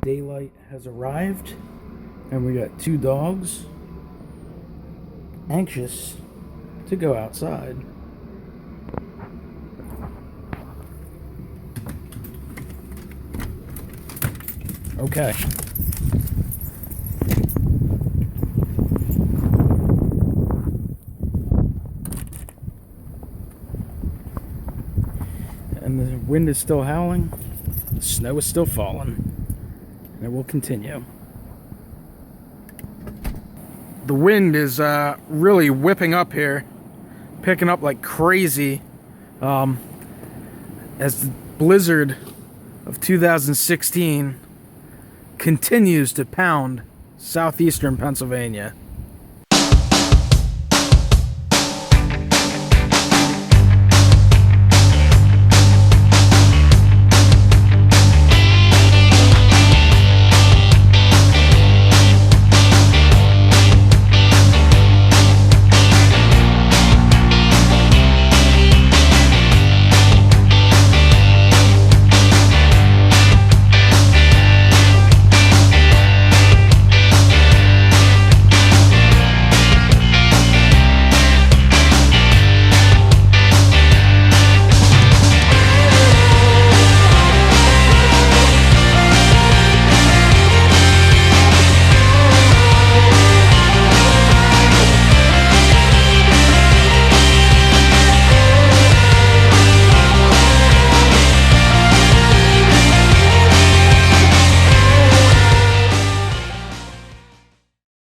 Daylight has arrived, and we got two dogs anxious to go outside. Okay. And the wind is still howling, the snow is still falling, and it will continue. The wind is really whipping up here, picking up like crazy, as the blizzard of 2016 continues to pound southeastern Pennsylvania.